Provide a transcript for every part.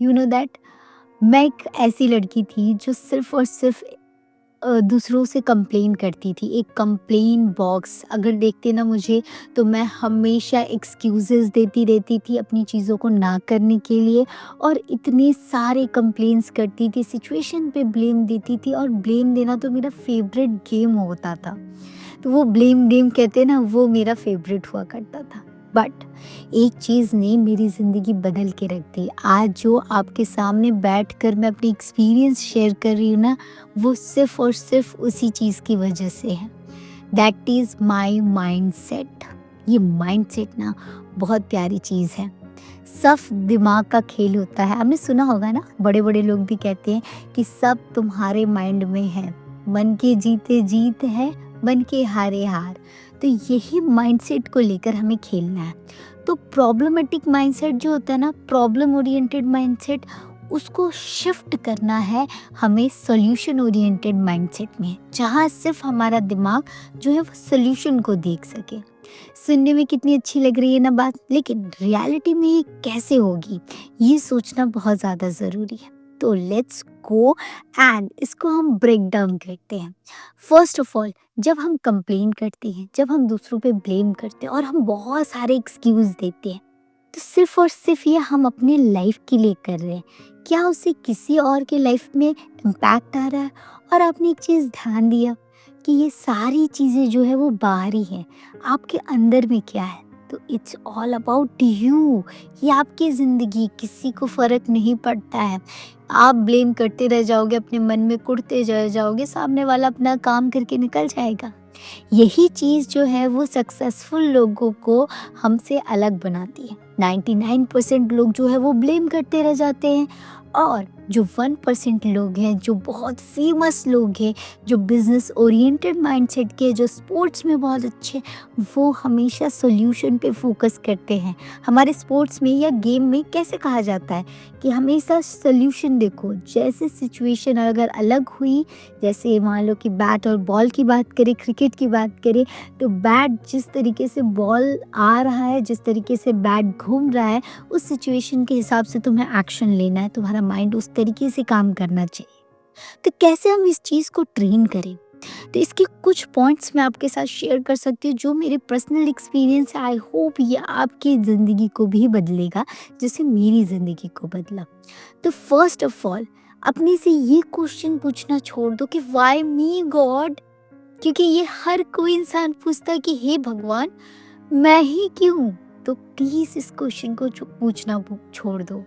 You know that मैं एक ऐसी लड़की थी जो सिर्फ़ और सिर्फ़ दूसरों से कंप्लेन करती थी। एक कंप्लेन बॉक्स अगर देखते ना मुझे, तो मैं हमेशा एक्सक्यूज़ेज़ देती रहती थी अपनी चीज़ों को ना करने के लिए, और इतने सारे कंप्लेंट्स करती थी, सिचुएशन पे ब्लेम देती थी, और ब्लेम देना तो मेरा फ़ेवरेट गेम होता था। तो वो ब्लेम गेम कहते हैं ना, वो मेरा फ़ेवरेट हुआ करता था। बट एक चीज़ ने मेरी ज़िंदगी बदल के रख दी। आज जो आपके सामने बैठकर मैं अपनी एक्सपीरियंस शेयर कर रही हूँ ना, वो सिर्फ़ और सिर्फ़ उसी चीज़ की वजह से है। That is my mindset. ये माइंडसेट ना बहुत प्यारी चीज़ है। सब दिमाग का खेल होता है। आपने सुना होगा ना, बड़े-बड़े लोग भी कहते हैं कि सब तुम्हारे माइंड में है। मन के जीते जीत है, मन के हारे हार। तो यही माइंडसेट को लेकर हमें खेलना है। तो प्रॉब्लमेटिक माइंडसेट जो होता है ना, प्रॉब्लम ओरिएंटेड माइंडसेट, उसको शिफ्ट करना है हमें सॉल्यूशन ओरिएंटेड माइंडसेट में, जहाँ सिर्फ हमारा दिमाग जो है वो सॉल्यूशन को देख सके। सुनने में कितनी अच्छी लग रही है ना बात, लेकिन रियलिटी में ये कैसे होगी, ये सोचना बहुत ज़्यादा ज़रूरी है। तो लेट्स गो एंड इसको हम ब्रेक डाउन करते हैं। फर्स्ट ऑफ ऑल, जब हम कंप्लेन करते हैं, जब हम दूसरों पे ब्लेम करते हैं और हम बहुत सारे एक्सक्यूज़ देते हैं, तो सिर्फ और सिर्फ ये हम अपने लाइफ के लिए कर रहे हैं। क्या उससे किसी और के लाइफ में इम्पैक्ट आ रहा है? और आपने एक चीज़ ध्यान दिया कि ये सारी चीज़ें जो है वो बाहरी हैं, आपके अंदर में क्या है? तो इट्स ऑल अबाउट यू। ये आपकी ज़िंदगी, किसी को फ़र्क नहीं पड़ता है। आप ब्लेम करते रह जाओगे, अपने मन में कुढ़ते रह जाओगे, सामने वाला अपना काम करके निकल जाएगा। यही चीज़ जो है वो सक्सेसफुल लोगों को हमसे अलग बनाती है। 99% लोग जो है वो ब्लेम करते रह जाते हैं, और जो 1% लोग हैं, जो बहुत फेमस लोग हैं, जो बिजनेस ओरिएंटेड माइंडसेट के, जो स्पोर्ट्स में बहुत अच्छे, वो हमेशा सॉल्यूशन पे फोकस करते हैं। हमारे स्पोर्ट्स में या गेम में कैसे कहा जाता है कि हमेशा सॉल्यूशन देखो। जैसे सिचुएशन अगर अलग हुई, जैसे मान लो कि बैट और बॉल की बात करें, क्रिकेट की बात करें, तो बैट जिस तरीके से बॉल आ रहा है, जिस तरीके से बैट घूम रहा है, उस सिचुएशन के हिसाब से तुम्हें एक्शन लेना है, तुम्हारा माइंड उस तरीके से काम करना चाहिए। तो कैसे हम इस चीज़ को ट्रेन करें? तो इसके कुछ पॉइंट्स मैं आपके साथ शेयर कर सकती हूँ, जो मेरे पर्सनल एक्सपीरियंस है। आई होप ये आपकी ज़िंदगी को भी बदलेगा, जैसे मेरी ज़िंदगी को बदला। तो फर्स्ट ऑफ ऑल, अपने से ये क्वेश्चन पूछना छोड़ दो कि व्हाई मी गॉड, क्योंकि ये हर कोई इंसान पूछता है कि हे भगवान, मैं ही क्यों? तो प्लीज़ इस क्वेश्चन को पूछना छोड़ दो,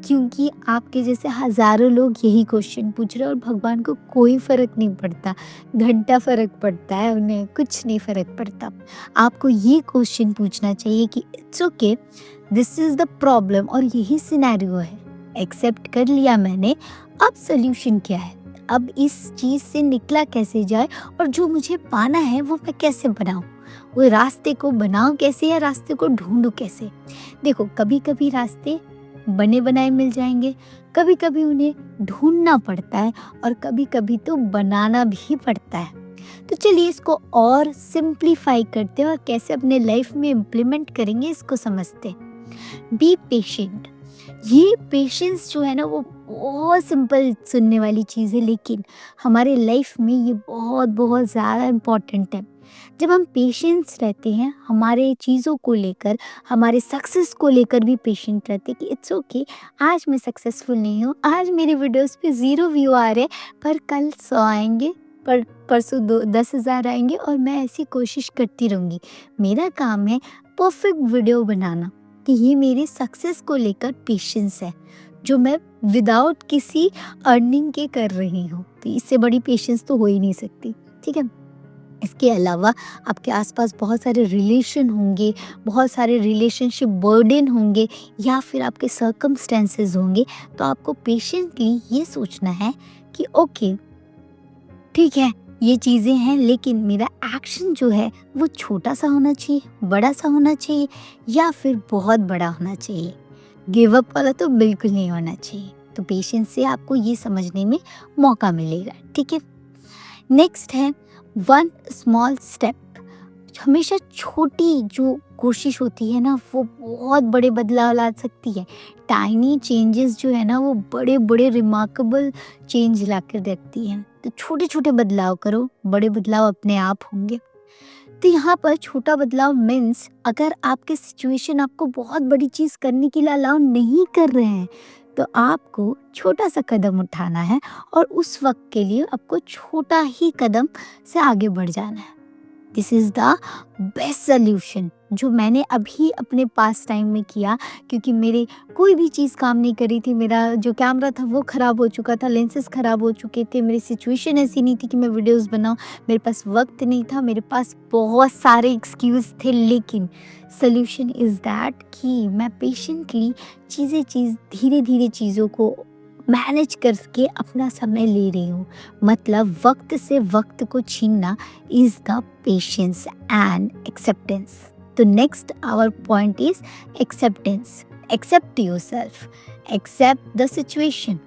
क्योंकि आपके जैसे हज़ारों लोग यही क्वेश्चन पूछ रहे हैं, और भगवान को कोई फ़र्क नहीं पड़ता। घंटा फ़र्क पड़ता है उन्हें, कुछ नहीं फ़र्क पड़ता। आपको ये क्वेश्चन पूछना चाहिए कि it's okay, this is the problem और यही सिनेरियो है, एक्सेप्ट कर लिया मैंने, अब सॉल्यूशन क्या है? अब इस चीज़ से निकला कैसे जाए, और जो मुझे पाना है वो मैं कैसे बनाऊँ? वो रास्ते को बनाऊँ कैसे, या रास्ते को ढूँढूँ कैसे? देखो, कभी-कभी रास्ते बने बनाए मिल जाएंगे, कभी-कभी उन्हें ढूँढना पड़ता है, और कभी-कभी तो बनाना भी पड़ता है। तो चलिए इसको और सिंप्लीफाई करते हैं, और कैसे अपने लाइफ में इम्प्लीमेंट करेंगे इसको समझते हैं। Be patient. ये पेशेंस जो है ना, वो बहुत सिंपल सुनने वाली चीज़ है, लेकिन हमारे लाइफ में ये बहुत बहुत ज़्यादा इम्पॉर्टेंट है। जब हम पेशेंस रहते हैं हमारे चीज़ों को लेकर, हमारे सक्सेस को लेकर भी पेशेंट रहते हैं कि इट्स ओके, आज मैं सक्सेसफुल नहीं हूँ, आज मेरे वीडियोस पे 0 व्यू आ रहे, पर कल 100 आएंगे, पर परसों 10,000 आएंगे, और मैं ऐसी कोशिश करती रहूँगी। मेरा काम है परफेक्ट वीडियो बनाना। कि ये मेरी सक्सेस को लेकर पेशेंस है, जो मैं विदाउट किसी अर्निंग के कर रही हूँ। तो इससे बड़ी पेशेंस तो हो ही नहीं सकती, ठीक है। इसके अलावा आपके आसपास बहुत सारे रिलेशन होंगे, बहुत सारे रिलेशनशिप बर्डन होंगे, या फिर आपके सर्कमस्टेंसेस होंगे। तो आपको पेशेंटली ये सोचना है कि ओके, ठीक है, ये चीज़ें हैं, लेकिन मेरा एक्शन जो है वो छोटा सा होना चाहिए, बड़ा सा होना चाहिए, या फिर बहुत बड़ा होना चाहिए। गिव अप वाला तो बिल्कुल नहीं होना चाहिए। तो पेशेंस से आपको ये समझने में मौका मिलेगा, ठीक है। नेक्स्ट है वन स्मॉल स्टेप। हमेशा छोटी जो कोशिश होती है ना वो बहुत बड़े बदलाव ला सकती है। टाइनी चेंजेस जो है ना वो बड़े-बड़े रिमार्केबल चेंज लाकर रखती हैं। तो छोटे-छोटे बदलाव करो, बड़े बदलाव अपने आप होंगे। तो यहाँ पर छोटा बदलाव मीन्स अगर आपके सिचुएशन आपको बहुत बड़ी चीज़ करने के लिए अलाउ नहीं कर रहे हैं, तो आपको छोटा-सा कदम उठाना है और उस वक़्त के लिए आपको छोटा ही कदम से आगे बढ़ जाना है। This is the best solution जो मैंने अभी अपने पास टाइम में किया, क्योंकि मेरे कोई भी चीज़ काम नहीं कर रही थी। मेरा जो कैमरा था वो ख़राब हो चुका था, लेंसेज़ ख़राब हो चुके थे, मेरी सिचुएशन ऐसी नहीं थी कि मैं वीडियोज़ बनाऊँ, मेरे पास वक़्त नहीं था, मेरे पास बहुत सारे एक्सक्यूज़ थे। लेकिन सॉल्यूशन इज़ दैट कि मैं पेशेंटली धीरे-धीरे चीज़ों को मैनेज करके अपना समय ले रही हूँ। मतलब वक़्त से वक़्त को छीनना is the patience and acceptance. तो next our point is acceptance. Accept yourself, accept the situation.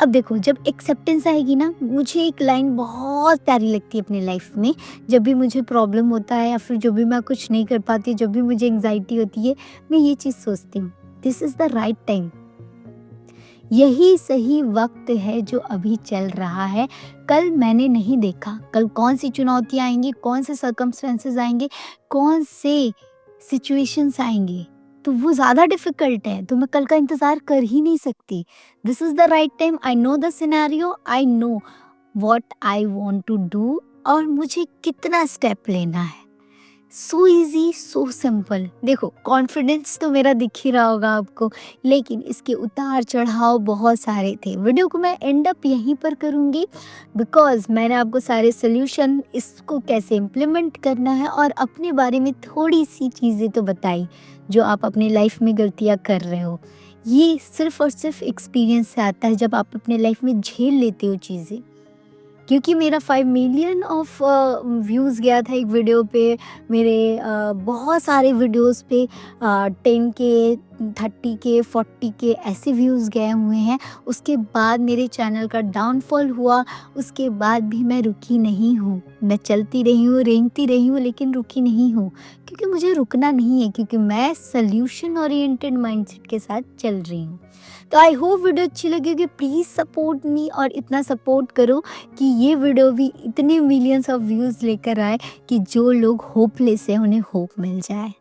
अब देखो, जब एक्सेप्टेंस आएगी ना, मुझे एक लाइन बहुत प्यारी लगती है अपनी लाइफ में। जब भी मुझे प्रॉब्लम होता है या फिर जब भी मैं कुछ नहीं कर पाती, जब भी मुझे एंग्जाइटी होती है, मैं ये चीज़ सोचती हूँ, this is the right time. यही सही वक्त है जो अभी चल रहा है। कल मैंने नहीं देखा, कल कौन सी चुनौतियाँ आएंगी, कौन से सर्कमस्टेंसेस आएंगे, कौन से सिचुएशंस आएंगे, तो वो ज़्यादा डिफ़िकल्ट है, तो मैं कल का इंतज़ार कर ही नहीं सकती। This is the right time, I know the scenario, I know what I want to do और मुझे कितना स्टेप लेना है। So easy, so simple. देखो, कॉन्फिडेंस तो मेरा दिख ही रहा होगा आपको, लेकिन इसके उतार-चढ़ाव बहुत सारे थे। वीडियो को मैं एंड अप यहीं पर करूँगी, बिकॉज़ मैंने आपको सारे सॉल्यूशन, इसको कैसे इम्प्लीमेंट करना है और अपने बारे में थोड़ी-सी चीज़ें तो बताई, जो आप अपनी लाइफ में गलतियाँ कर रहे हो। ये सिर्फ़ और सिर्फ़ एक्सपीरियंस से आता है, जब आप अपने लाइफ में झेल लेते हो चीज़ें। क्योंकि मेरा 5 मिलियन ऑफ व्यूज़ गया था एक वीडियो पे, मेरे बहुत सारे वीडियोस पे 10 के, 30 के, 40 के ऐसे व्यूज़ गए हुए हैं। उसके बाद मेरे चैनल का डाउनफॉल हुआ, उसके बाद भी मैं रुकी नहीं हूँ। मैं चलती रही हूँ, रेंगती रही हूँ, लेकिन रुकी नहीं हूँ, क्योंकि मुझे रुकना नहीं है, क्योंकि मैं सॉल्यूशन ओरिएंटेड माइंडसेट के साथ चल रही हूँ। तो आई होप वीडियो अच्छी लगेगी। प्लीज़ सपोर्ट मी और इतना सपोर्ट करो कि ये वीडियो भी इतने मिलियंस ऑफ व्यूज़ लेकर आए कि जो लोग होपलेस हैं उन्हें होप मिल जाए।